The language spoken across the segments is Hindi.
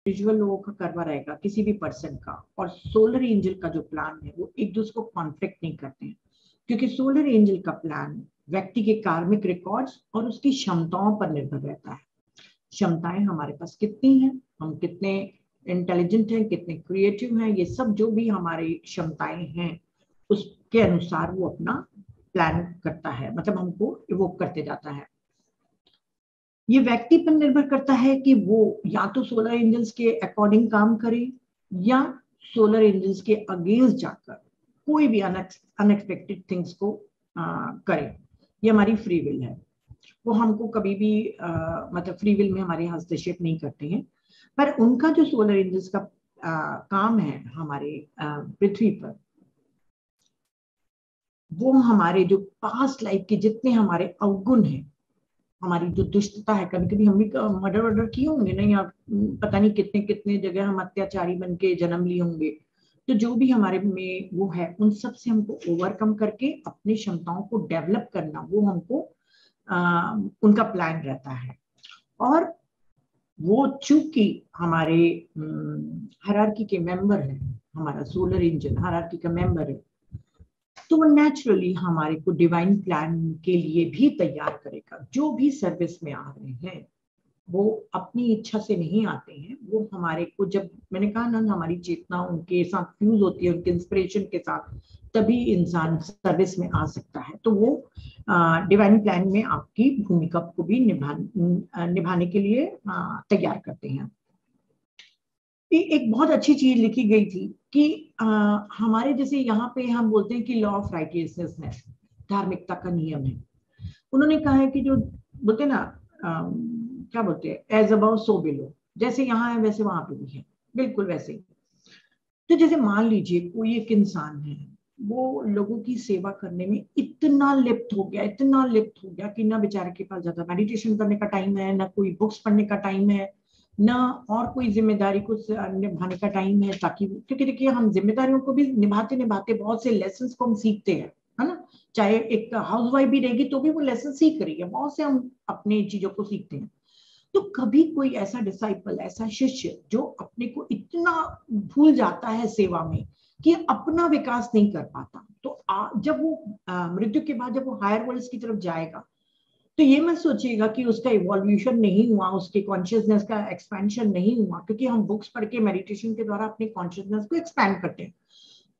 इंडिविजुअल लोगों का करवा रहेगा, किसी भी पर्सन का, और सोलर एंजल का जो प्लान है वो एक दूसरे को कॉन्फ्लिक्ट नहीं करते हैं, क्योंकि सोलर एंजल का प्लान व्यक्ति के कार्मिक रिकॉर्ड्स और उसकी क्षमताओं पर निर्भर रहता है। क्षमताएं हमारे पास कितनी हैं, हम कितने इंटेलिजेंट हैं, कितने क्रिएटिव हैं, ये सब जो भी हमारी क्षमताएं हैं उसके अनुसार वो अपना प्लान करता है, मतलब हमको इवोक करते जाता है। ये व्यक्ति पर निर्भर करता है कि वो या तो सोलर एंजल्स के अकॉर्डिंग काम करे या सोलर एंजल्स के अगेंस्ट जाकर कोई भी अनएक्सपेक्टेड थिंग्स को करे। ये हमारी फ्री विल है, वो हमको कभी भी मतलब फ्री विल में हमारे हस्तक्षेप नहीं करते हैं। पर उनका जो सोलर एंजल्स का काम है हमारे पृथ्वी पर, वो हमारे जो पास्ट लाइफ के जितने हमारे अवगुण हैं, हमारी जो दुष्टता है, कभी कभी हम भी मर्डर वर्डर किए होंगे नहीं, आप पता नहीं कितने कितने जगह हम अत्याचारी बन के जन्म लिए होंगे, तो जो भी हमारे में वो है उन सब से हमको ओवरकम करके अपनी क्षमताओं को डेवलप करना, वो हमको उनका प्लान रहता है। और वो चूंकि हमारे हायरार्की के मेंबर है, हमारा सोलर एंजल हायरार्की का मेंबर है, तो वो नेचुरली हमारे को डिवाइन प्लान के लिए भी तैयार करेगा। जो भी सर्विस में आ रहे हैं वो अपनी इच्छा से नहीं आते हैं, वो हमारे को, जब मैंने कहा ना हमारी चेतना उनके साथ फ्यूज होती है, उनके इंस्पिरेशन के साथ, तभी इंसान सर्विस में आ सकता है। तो वो डिवाइन प्लान में आपकी भूमिका को भी निभाने के लिए तैयार करते हैं। एक बहुत अच्छी चीज लिखी गई थी कि हमारे जैसे यहाँ पे हम बोलते हैं कि लॉ ऑफ राइटियसनेस, धार्मिकता का नियम है। उन्होंने कहा है कि जो बोलते हैं ना क्या बोलते हैं, एज अबाउ सो बिलो, जैसे यहाँ है वैसे वहां पे भी है, बिल्कुल वैसे ही। तो जैसे मान लीजिए कोई एक इंसान है, वो लोगों की सेवा करने में इतना लिप्त हो गया, इतना लिप्त हो गया कि ना बेचारे के पास ज्यादा मेडिटेशन करने का टाइम है, ना कोई बुक्स पढ़ने का टाइम है, ना और कोई जिम्मेदारी को निभाने का टाइम है, ताकि क्योंकि देखिए हम जिम्मेदारियों को भी निभाते निभाते बहुत से लेसन को हम सीखते हैं, है ना। चाहे एक हाउस वाइफ भी रहेगी तो भी वो लेसन सीख रही है, बहुत से हम अपने चीजों को सीखते हैं। तो कभी कोई ऐसा डिसाइपल, ऐसा शिष्य जो अपने को इतना भूल जाता है सेवा में कि अपना विकास नहीं कर पाता, तो जब वो मृत्यु के बाद जब वो हायर वर्ल्ड्स की तरफ जाएगा, तो ये मत सोचिएगा कि उसका इवोल्यूशन नहीं हुआ, उसके कॉन्शियसनेस का एक्सपेंशन नहीं हुआ, क्योंकि हम बुक्स पढ़ के मेडिटेशन के द्वारा अपने कॉन्शियसनेस को एक्सपैंड करते हैं,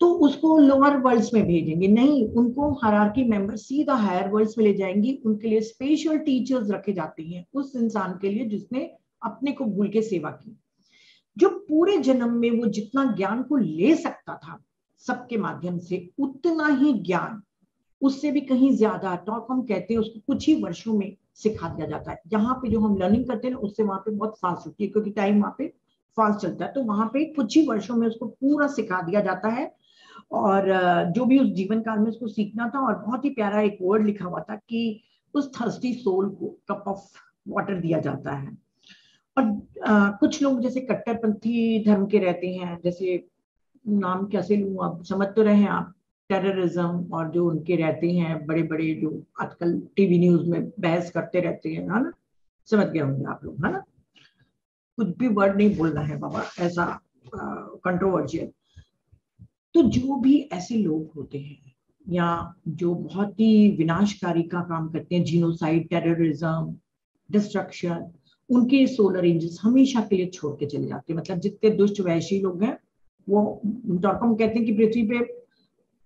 तो उसको लोअर वर्ल्ड्स में भेजेंगे नहीं, उनको हायरार्की मेंबर सीधा हायर वर्ल्ड्स में ले जाएंगी। उनके लिए स्पेशल टीचर्स रखे जाते हैं उस इंसान के लिए जिसने अपने को भूल के सेवा की, जो पूरे जन्म में वो जितना ज्ञान को ले सकता था सबके माध्यम से, उतना ही ज्ञान, उससे भी कहीं ज्यादा, टॉक हम कहते हैं उसको, कुछ ही वर्षों में सिखा दिया जाता है। यहाँ पे जो हम लर्निंग करते हैं उससे वहां पे बहुत फास्ट होती है, क्योंकि टाइम वहां पे फास्ट चलता है, तो वहां पे कुछ ही वर्षों में उसको पूरा सिखा दिया जाता है। और जो भी उस जीवन काल में उसको सीखना था, और बहुत ही प्यारा एक वर्ड लिखा हुआ था कि उस थर्स्टी सोल को कप ऑफ वाटर दिया जाता है। और कुछ लोग जैसे कट्टरपंथी धर्म के रहते हैं, जैसे नाम कैसे लूं, आप समझ तो रहे हैं आप, टेररिज्म, और जो उनके रहते हैं बड़े बड़े जो आजकल टीवी न्यूज में बहस करते रहते हैं, है ना, समझ गए होंगे आप लोग, है ना, कुछ भी वर्ड नहीं बोलना है बाबा, ऐसा कंट्रोवर्शियल। तो जो भी ऐसे लोग होते हैं या जो बहुत ही विनाशकारी का काम करते हैं, जीनोसाइड, टेररिज्म, डिस्ट्रक्शन, उनके सोलर एंजल्स हमेशा के लिए छोड़ के चले जाते हैं। मतलब जितने दुष्ट वैशी लोग हैं वो, डॉक्टर कहते हैं कि पृथ्वी पे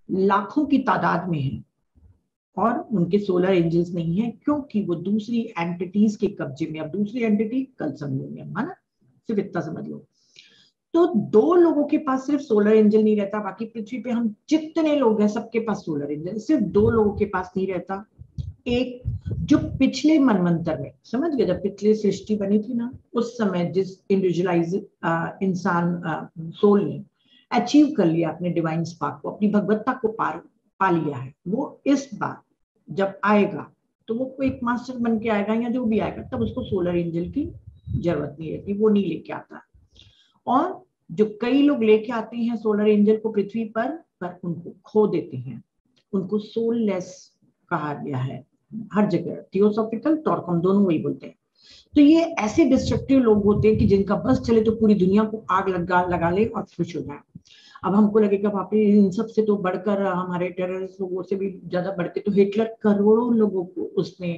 लाखों की तादाद में है और उनके सोलर एंजल्स नहीं है, क्योंकि वो दूसरी एंटिटीज के कब्जे में। अब दूसरी एंटिटी कल समझेंगे, है ना, सिर्फ इतना समझ लो। तो दो लोगों के पास सिर्फ सोलर एंजल नहीं रहता, बाकी पृथ्वी पे हम जितने लोग हैं सबके पास सोलर एंजल, सिर्फ दो लोगों के पास नहीं रहता। एक जो पिछले मनवंतर में, समझ गए, जब पिछले सृष्टि बनी थी ना, उस समय जिस इंडिविजुअलाइज इंसान सोल ने अचीव कर लिया अपने डिवाइन स्पार्क को, अपनी भगवत्ता को पा लिया है, वो इस बार जब आएगा तो वो कोई एक मास्टर बन के आएगा या जो भी आएगा, तब उसको सोलर एंजल की जरूरत नहीं रहती, वो नहीं लेके आता। और जो कई लोग लेके आते हैं सोलर एंजल को पृथ्वी पर उनको खो देते हैं, उनको सोललेस कहा गया है हर जगह, थियोसॉफिकल टॉर्कम दोनों वही बोलते हैं। तो ये ऐसे डिस्ट्रक्टिव लोग होते हैं कि जिनका बस चले तो पूरी दुनिया को आग लगा लगा ले और खुश हो जाए। अब हमको लगेगा बाप रे, इन सब से तो बढ़कर हमारे टेररिस्ट लोगों से भी ज्यादा बढ़ के तो हिटलर करोड़ों लोगों को उसने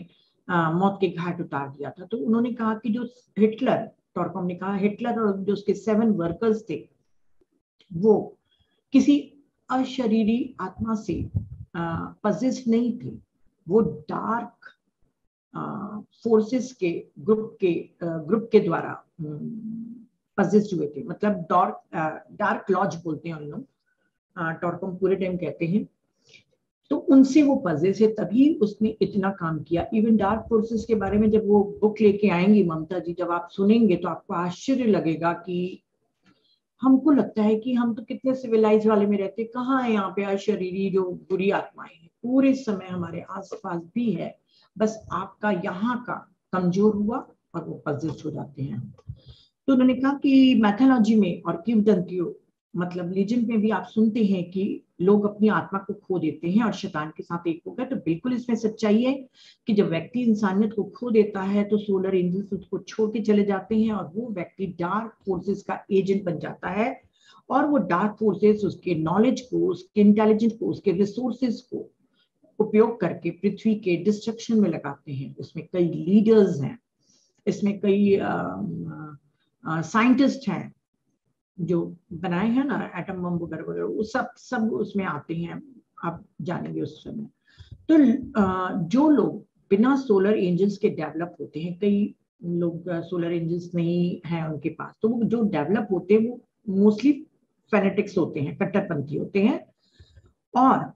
मौत के घाट उतार दिया था। तो उन्होंने कहा कि जो हिटलर, टॉरकॉम ने कहा, हिटलर और जो उसके 7 वर्कर्स थे वो किसी अशरीरी आत्मा से पजेस्ड नहीं थे, वो डार्क फोर्सेस के ग्रुप के द्वारा पजेस्ड हुए थे। मतलब डार्क लॉज बोलते हैं उन लोग, टॉरकॉम पूरे टाइम कहते हैं। तो उनसे वो पजे से, तभी उसने इतना काम किया। इवन डार्क फोर्सेस के बारे में जब वो बुक लेके आएंगी ममता जी, जब आप सुनेंगे तो आपको आश्चर्य लगेगा कि हमको लगता है कि हम तो कितने सिविलाइज वाले में रहते, कहाँ है यहाँ पे अशरीरी जो बुरी आत्माएं हैं, पूरे समय हमारे आसपास भी है। बस आपका यहाँ का कमजोर हुआ और वो पजेस्ट हो जाते हैं। तो उन्होंने कहा कि मैथोलॉजी में और किंवदंतियों, मतलब लीजेंड में भी आप सुनते हैं कि लोग अपनी आत्मा को खो देते हैं और शैतान के साथ एक हो गए। तो बिल्कुल इसमें सच्चाई है कि जब व्यक्ति इंसानियत को खो देता है तो सोलर एंजल्स उसको छोड़ के चले जाते हैं और वो व्यक्ति डार्क फोर्सेस का एजेंट बन जाता है। और वो डार्क फोर्सेस उसके नॉलेज को, उसके इंटेलिजेंस को, उसके रिसोर्सेज को उपयोग करके पृथ्वी के डिस्ट्रक्शन में लगाते हैं। उसमें कई लीडर्स हैं, इसमें कई साइंटिस्ट हैं जो बनाए हैं ना एटम बम वगैरह वगैरह, वो सब उसमें आते हैं, आप जानेंगे उस समय। तो जो लोग बिना सोलर एंजल्स के डेवलप होते हैं, कई लोग सोलर एंजल्स नहीं है उनके पास, तो वो जो डेवलप होते हैं वो मोस्टली फेनेटिक्स होते हैं, कट्टरपंथी होते हैं। और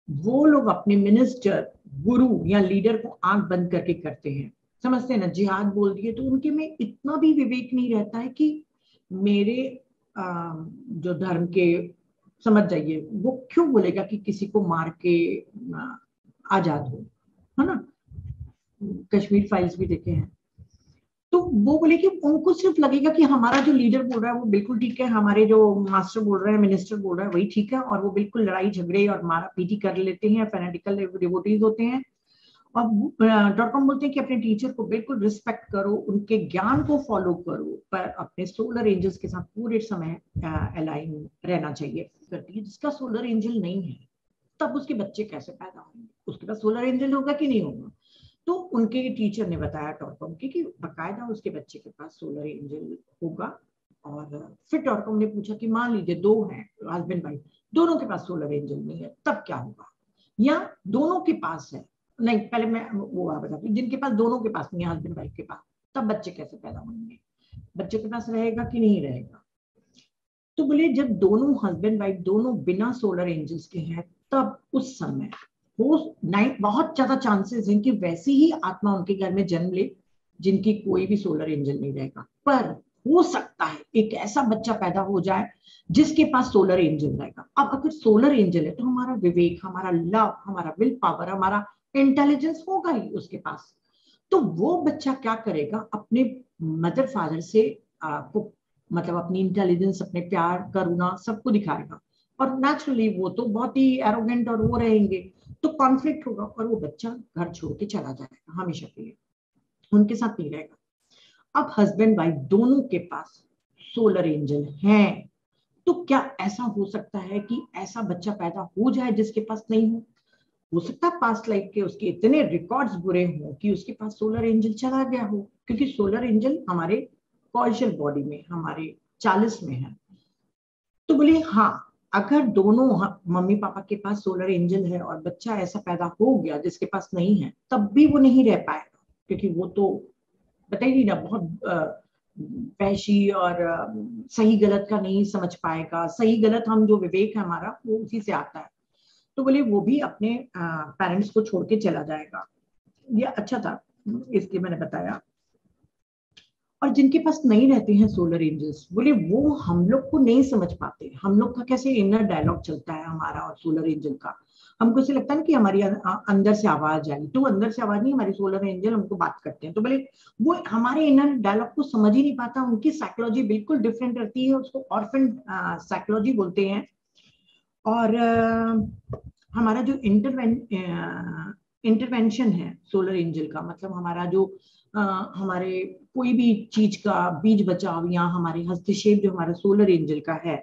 वो लोग अपने मिनिस्टर, गुरु या लीडर को आंख बंद करके करते हैं, समझते हैं ना, जिहाद बोल दिए। तो उनके में इतना भी विवेक नहीं रहता है कि मेरे जो धर्म के, समझ जाइए, वो क्यों बोलेगा कि किसी को मार के आजाद हो, है ना। कश्मीर फाइल्स भी देखे हैं। तो वो बोले कि उनको सिर्फ लगेगा कि हमारा जो लीडर बोल रहा है वो बिल्कुल ठीक है, हमारे जो मास्टर बोल रहे हैं, मिनिस्टर बोल रहा है वही ठीक है, और वो बिल्कुल लड़ाई झगड़े और मारा पीटी कर लेते हैं, फैनेटिकल डिवोटीज होते हैं। और डॉटकॉम बोलते हैं कि अपने टीचर को बिल्कुल रिस्पेक्ट करो, उनके ज्ञान को फॉलो करो, पर अपने सोलर एंजल्स के साथ पूरे समय अलाइन रहना चाहिए। जिसका सोलर एंजल नहीं है तब उसके बच्चे कैसे पैदा होंगे, उसके पास सोलर एंजल होगा कि नहीं होगा। तो उनके टीचर ने बताया टॉरकॉम के कि बकायदा उसके बच्चे के पास सोलर एंजल होगा। और फिर टॉरकॉम ने पूछा कि मान लीजिए 2 हैं हस्बैंड वाइफ, दोनों के पास सोलर एंजल नहीं है, तब क्या होगा। या दोनों के पास है, नहीं पहले मैं वो बताती हूँ, जिनके पास दोनों के पास नहीं है, हस्बैंड वाइफ के पास, तब बच्चे कैसे पैदा होंगे, बच्चे के पास रहेगा कि नहीं रहेगा। तो बोले जब दोनों हस्बैंड वाइफ दोनों बिना सोलर एंजल्स के हैं, तब उस समय वो बहुत ज्यादा चांसेस हैं कि वैसी ही आत्मा उनके घर में जन्म ले जिनकी कोई भी सोलर एंजल नहीं रहेगा। पर हो सकता है एक ऐसा बच्चा पैदा हो जाए जिसके पास सोलर एंजल रहेगा। अब अगर सोलर एंजल है तो हमारा विवेक, हमारा लव, हमारा विल पावर, हमारा इंटेलिजेंस होगा ही उसके पास। तो वो बच्चा क्या करेगा, अपने मदर फादर से को, मतलब अपनी इंटेलिजेंस, अपने प्यार, करुणा सबको दिखाएगा। और नेचुरली वो तो बहुत ही एरोगेंट और वो रहेंगे, तो कॉन्फ्लिक्ट होगा और वो बच्चा घर छोड़ के चला जाएगा हमेशा के लिए, उनके साथ नहीं रहेगा। अब हस्बैंड वाइफ दोनों के पास सोलर एंजल हैं, तो क्या ऐसा हो सकता है कि ऐसा बच्चा पैदा हो जाए जिसके पास नहीं हो सकता है पास्ट लाइफ के उसके इतने रिकॉर्ड्स बुरे हों कि उसके पास सोलर एंजल चला गया हो, क्योंकि सोलर एंजल हमारे कॉर्शियल बॉडी में, हमारे 40 में है। तो बोले हाँ, अगर दोनों मम्मी पापा के पास सोलर एंजल है और बच्चा ऐसा पैदा हो गया जिसके पास नहीं है, तब भी वो नहीं रह पाएगा, क्योंकि वो तो बताइए ना, बहुत वहशी और सही गलत का नहीं समझ पाएगा। सही गलत हम जो विवेक है हमारा वो उसी से आता है। तो बोले वो भी अपने पेरेंट्स को छोड़ के चला जाएगा। ये अच्छा था, इसलिए मैंने बताया। और जिनके पास नहीं रहते हैं सोलर एंजल्स, बोले वो हम लोग को नहीं समझ पाते। हम लोग का कैसे इनर डायलॉग चलता है हमारा और सोलर एंजल का, हमको ऐसे लगता है ना कि हमारी अंदर से आवाज आई, तो अंदर से आवाज नहीं, हमारी सोलर एंजल हमको बात करते हैं। तो बोले वो हमारे इनर डायलॉग को समझ ही नहीं पाता, उनकी साइकोलॉजी बिल्कुल डिफरेंट रहती है, उसको ऑर्फन साइकोलॉजी बोलते हैं। और हमारा जो इंटरवेंशन है सोलर एंजल का, मतलब हमारा जो हमारे कोई भी चीज का बीज बचाव या हमारे हस्तक्षेप जो हमारा सोलर एंजल का है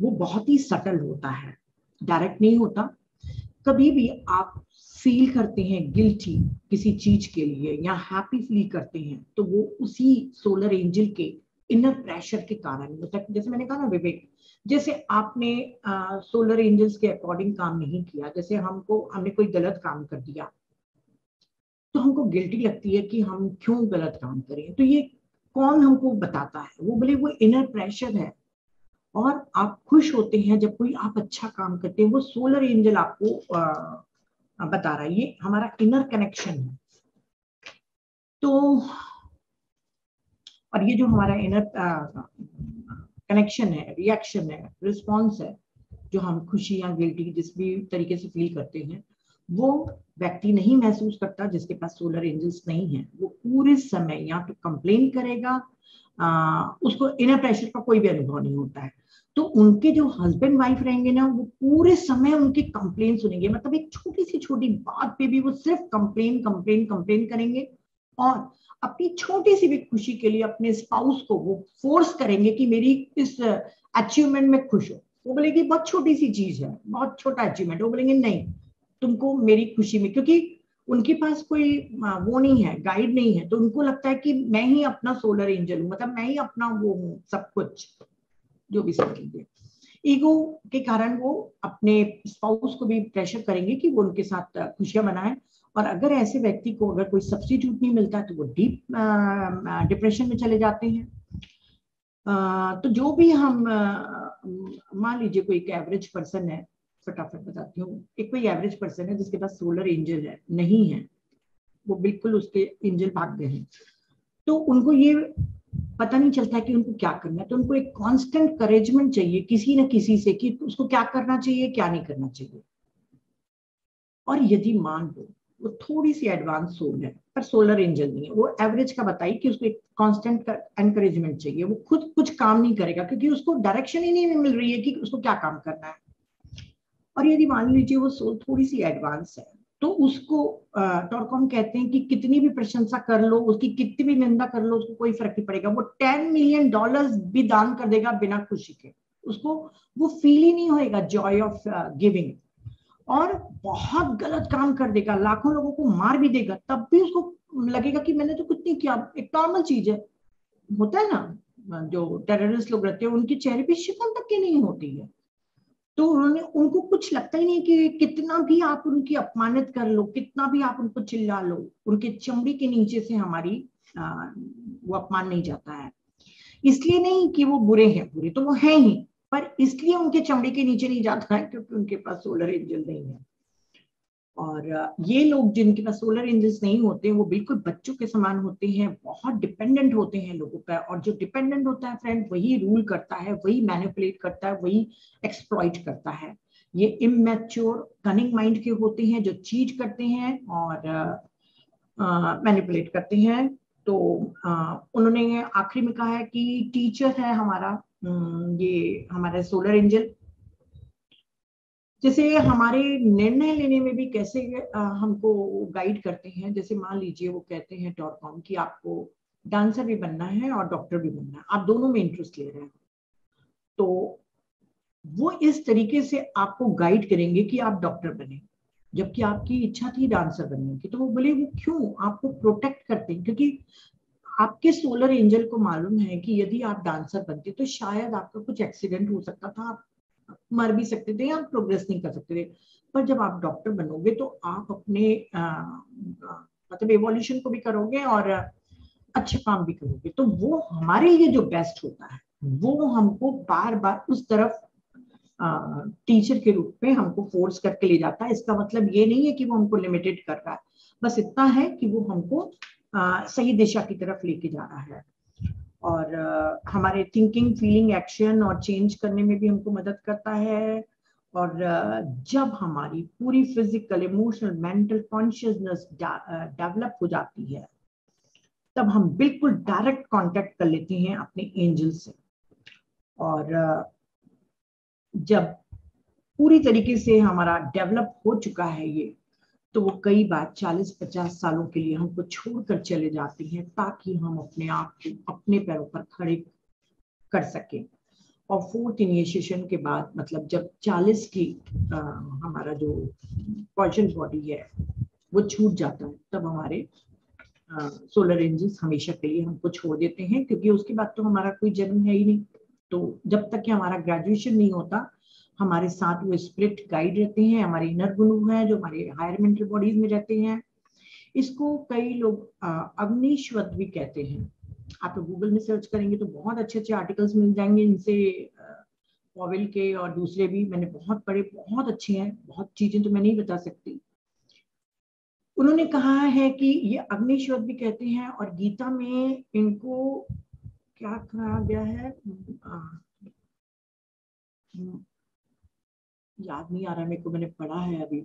वो बहुत ही सटल होता है, डायरेक्ट नहीं होता। कभी भी आप फील करते हैं गिल्टी किसी चीज के लिए या हैप्पी फील करते हैं तो वो उसी सोलर एंजल के इनर प्रेशर के कारण होता है। जैसे मैंने कहा ना विवेक, जैसे आपने सोलर एंजल्स के अकॉर्डिंग काम नहीं किया, जैसे हमने कोई गलत काम कर दिया तो हमको गिल्टी लगती है कि हम क्यों गलत काम करें, तो ये कौन हमको बताता है? वो बोले वो इनर प्रेशर है। और आप खुश होते हैं जब कोई आप अच्छा काम करते हैं, वो सोलर एंजल आपको बता रहा है, ये हमारा इनर कनेक्शन है। तो और ये जो हमारा इनर कनेक्शन है, रिएक्शन है, रिस्पॉन्स है, जो हम खुशी या गिल्टी जिस भी तरीके से फील करते हैं, वो व्यक्ति नहीं महसूस करता जिसके पास सोलर एंजल्स नहीं है। वो पूरे समय या तो कंप्लेन करेगा, उसको इनर प्रेशर का कोई भी अनुभव नहीं होता है। तो उनके जो हस्बैंड वाइफ रहेंगे ना, वो पूरे समय उनके कंप्लेन सुनेंगे, मतलब एक छोटी सी छोटी बात पे भी वो सिर्फ कंप्लेन कंप्लेन कंप्लेन करेंगे, और अपनी छोटी सी भी खुशी के लिए अपने स्पाउस को वो फोर्स करेंगे कि मेरी इस अचीवमेंट में खुश हो। वो बोलेगी बहुत छोटी सी चीज है, बहुत छोटा अचीवमेंट, वो बोलेंगे नहीं तुमको मेरी खुशी में, क्योंकि उनके पास कोई वो नहीं है, गाइड नहीं है, तो उनको लगता है कि मैं ही अपना सोलर एंजल हूँ, मतलब मैं ही अपना वो हूँ सब कुछ, जो भी समझिए। ईगो के कारण वो अपने स्पाउस को भी प्रेशर करेंगे कि वो उनके साथ खुशियां मनाएं। और अगर ऐसे व्यक्ति को अगर कोई सब्स्टिट्यूट नहीं मिलता है तो वो डीप डिप्रेशन में चले जाते हैं। तो जो भी हम मान लीजिए कोई एक एवरेज पर्सन है, फटाफट बताती हूँ, एक कोई एवरेज पर्सन है जिसके पास सोलर एंजल है नहीं है, वो बिल्कुल उसके एंजल भाग गए हैं, तो उनको ये पता नहीं चलता है कि उनको क्या करना है। तो उनको एक कांस्टेंट करेजमेंट चाहिए किसी न किसी से कि उसको क्या करना चाहिए क्या नहीं करना चाहिए। और यदि मान लो वो थोड़ी सी एडवांस सोल है पर सोलर एंजल नहीं है, वो एवरेज का बताइए कि उसको एक कांस्टेंट एनकरेजमेंट चाहिए, वो खुद कुछ काम नहीं करेगा क्योंकि उसको डायरेक्शन ही नहीं मिल रही है कि उसको क्या काम करना है। और यदि मान लीजिए वो सोल थोड़ी सी एडवांस है तो उसको टॉरकॉम कहते हैं कि कितनी भी प्रशंसा कर लो, उसकी कितनी भी निंदा कर लो, उसको कोई फर्क नहीं पड़ेगा, वो $10 मिलियन भी दान कर देगा बिना खुशी के, उसको वो फील ही नहीं होएगा जॉय ऑफ गिविंग। और बहुत गलत काम कर देगा, लाखों लोगों को मार भी देगा, तब भी उसको लगेगा कि मैंने तो कुछ नहीं किया, एक नॉर्मल चीज है। होता है ना, जो टेररिस्ट लोग रहते हैं उनके चेहरे पे शिकन तक की नहीं होती है, तो उनको कुछ लगता ही नहीं कि कितना भी आप उनकी अपमानित कर लो, कितना भी आप उनको चिल्ला लो, उनके चमड़ी के नीचे से हमारी वो अपमान नहीं जाता है। इसलिए नहीं कि वो बुरे हैं, बुरे तो वो हैं ही, पर इसलिए उनके चमड़ी के नीचे नहीं जाता है क्योंकि उनके पास सोलर एंजल नहीं है। और ये लोग जिनके पास सोलर एंजल्स नहीं होते वो बिल्कुल बच्चों के समान होते हैं, बहुत डिपेंडेंट होते हैं लोगों पर, और जो डिपेंडेंट होता है फ्रेंड वही रूल करता है, वही मैनिपुलेट करता है, वही एक्सप्लॉइट करता है। ये इमैच्योर कनिंग माइंड के होते हैं जो चीट करते हैं और मैनिपुलेट करते हैं। तो उन्होंने आखिरी में कहा है कि टीचर है हमारा, ये हमारा सोलर एंजल, जैसे हमारे निर्णय लेने में भी कैसे हमको गाइड करते हैं। जैसे मान लीजिए वो कहते हैं टॉरकॉम कि आपको डांसर भी बनना है और डॉक्टर भी बनना है, आप दोनों में इंटरेस्ट ले रहे हैं, तो वो इस तरीके से आपको गाइड करेंगे कि आप डॉक्टर बने, जबकि आपकी इच्छा थी डांसर बनने की। तो वो बोले वो क्यों आपको प्रोटेक्ट करते हैं, क्योंकि आपके सोलर एंजल को मालूम है कि यदि आप डांसर बनते तो शायद आपका कुछ एक्सीडेंट हो सकता था, आप मर भी सकते थे या प्रोग्रेस नहीं कर सकते थे। पर जब आप डॉक्टर बनोगे तो आप अपने मतलब एवोल्यूशन को भी करोगे और अच्छे काम भी करोगे, तो वो हमारे लिए जो बेस्ट होता है वो हमको बार बार उस तरफ टीचर के रूप में हमको फोर्स करके ले जाता है। इसका मतलब ये नहीं है कि वो हमको लिमिटेड कर रहा है, बस इतना है कि वो हमको सही दिशा की तरफ लेके जा रहा है। और हमारे थिंकिंग फीलिंग एक्शन और चेंज करने में भी हमको मदद करता है। और जब हमारी पूरी physical emotional mental consciousness develop हो जाती है तब हम बिल्कुल डायरेक्ट कांटेक्ट कर लेते हैं अपने एंजल से। और जब पूरी तरीके से हमारा डेवलप हो चुका है ये, तो वो कई बार 40-50 सालों के लिए हमको छोड़कर चले जाती हैं ताकि हम अपने आप को अपने पैरों पर खड़े कर सकें। और 4th इनिशिएशन के बाद, मतलब जब 40 की हमारा जो पोर्शन बॉडी है वो छूट जाता है, तब हमारे सोलर एंजल्स हमेशा के लिए हमको छोड़ देते हैं, क्योंकि उसके बाद तो हमारा कोई जन्म है ही नहीं। तो जब तक कि हमारा ग्रेजुएशन नहीं होता, हमारे साथ वो स्पिरिट गाइड रहते हैं, हमारे इनर गुरु हैं जो हमारे हायर मेंटल बॉडीज में रहते हैं। इसको कई लोग अग्निश्वत भी कहते हैं। आप गूगल में सर्च करेंगे तो बहुत अच्छे अच्छे आर्टिकल्स मिल जाएंगे इनसे, पॉवेल के और दूसरे भी मैंने बहुत पढ़े, बहुत अच्छे हैं, बहुत चीजें तो मैं नहीं बता सकती। उन्होंने कहा है कि ये अग्निश्वत भी कहते हैं, और गीता में इनको क्या कहा गया है, याद नहीं आ रहा मेरे को, मैंने पढ़ा है अभी,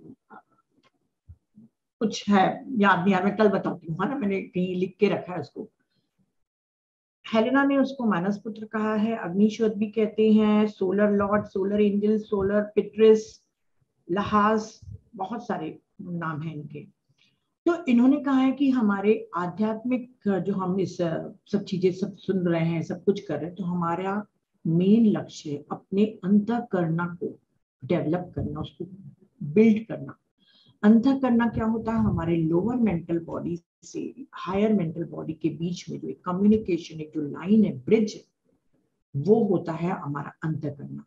कुछ है याद नहीं आ रहा, मैं कल बताती हूँ, है ना, मैंने कहीं लिख के रखा है उसको। हेलेना ने उसको मानस पुत्र कहा है, अग्निश्वत भी कहते हैं, solar lord, solar angel, solar pitris, Lhas, बहुत सारे नाम हैं इनके। तो इन्होंने कहा है कि हमारे आध्यात्मिक जो हम इस सब चीजें सब सुन रहे हैं, सब कुछ कर रहे हैं, तो हमारा मेन लक्ष्य है अपने अंतःकरण को डेवलप करना, उसको बिल्ड करना। अंतःकरण क्या होता है, हमारे लोअर मेंटल बॉडी से हायर मेंटल बॉडी के बीच में जो एक कम्युनिकेशन, एक जो लाइन है, ब्रिज है, वो होता है हमारा अंतःकरण।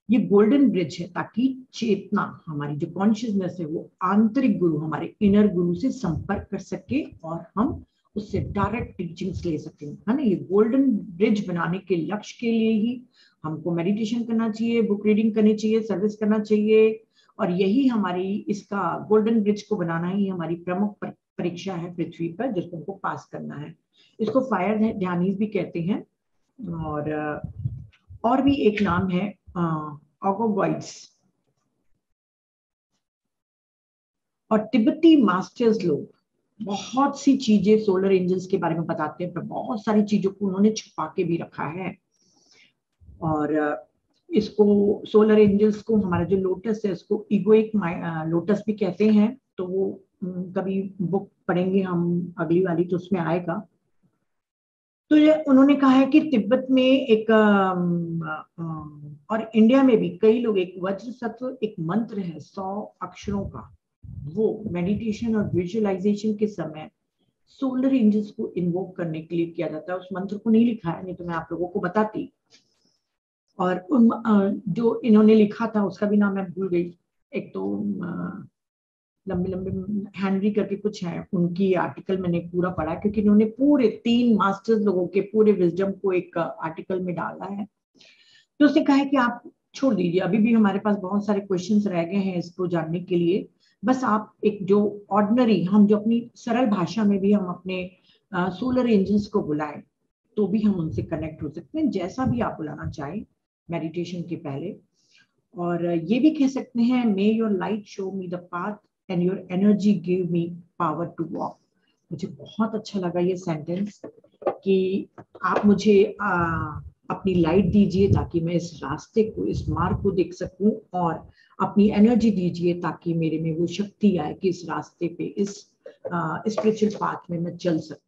ये गोल्डन ब्रिज है ताकि चेतना, हमारी जो कॉन्शियसनेस है, वो आंतरिक गुरु, हमारे इनर गुरु से संपर्क कर सके और हम उससे डायरेक्ट टीचिंग्स ले सकें, है ना। ये गोल्डन ब्रिज बनाने के लक्ष्य के लिए ही हमको मेडिटेशन करना चाहिए, बुक रीडिंग करनी चाहिए, सर्विस करना चाहिए, और यही हमारी इसका गोल्डन ब्रिज को बनाना ही हमारी प्रमुख परीक्षा है पृथ्वी पर, जिसको हमको पास करना है। इसको फायर ध्यानीज भी कहते हैं, और भी एक नाम है ऑगोगॉइड्स। और तिब्बती मास्टर्स लोग बहुत सी चीजें सोलर एंजल्स के बारे में बताते हैं, पर बहुत सारी चीजों को उन्होंने छुपा के भी रखा है। और इसको सोलर एंजल्स को, हमारा जो लोटस है, इसको इगोइक लोटस भी कहते हैं। तो वो कभी बुक पढ़ेंगे हम अगली वाली, तो उसमें आएगा। तो ये उन्होंने कहा है कि तिब्बत में एक और इंडिया में भी कई लोग, एक वज्र सत्व एक मंत्र है 100 अक्षरों का, वो मेडिटेशन और विजुअलाइजेशन के समय सोलर एंजल्स को इन्वोक करने के लिए किया जाता है। उस मंत्र को नहीं लिखा है, नहीं तो मैं आप लोगों को बताती। और जो इन्होंने लिखा था उसका भी नाम मैं भूल गई। एक तो लंबे लंबे हेनरी करके कुछ है, उनकी आर्टिकल मैंने पूरा पढ़ा, क्योंकि इन्होंने पूरे 3 मास्टर्स लोगों के पूरे विजडम को एक आर्टिकल में डाला है। तो उसने कहा है कि आप छोड़ दीजिए, अभी भी हमारे पास बहुत सारे क्वेश्चंस रह गए हैं इसको जानने के लिए। बस आप एक जो ऑर्डिनरी, हम जो अपनी सरल भाषा में भी हम अपने सोलर एंजल्स को बुलाएं, तो भी हम उनसे कनेक्ट हो सकते हैं, जैसा भी आप बुलाना चाहें मेडिटेशन के पहले। और ये भी कह सकते हैं, may your light show me the path and your energy give me power to walk. मुझे बहुत अच्छा लगा ये सेंटेंस, कि आप मुझे अपनी लाइट दीजिए ताकि मैं इस रास्ते को, इस मार्ग को देख सकूं, और अपनी एनर्जी दीजिए ताकि मेरे में वो शक्ति आए कि इस रास्ते पे, इस स्पिरिचुअल पाथ में मैं चल सकूं।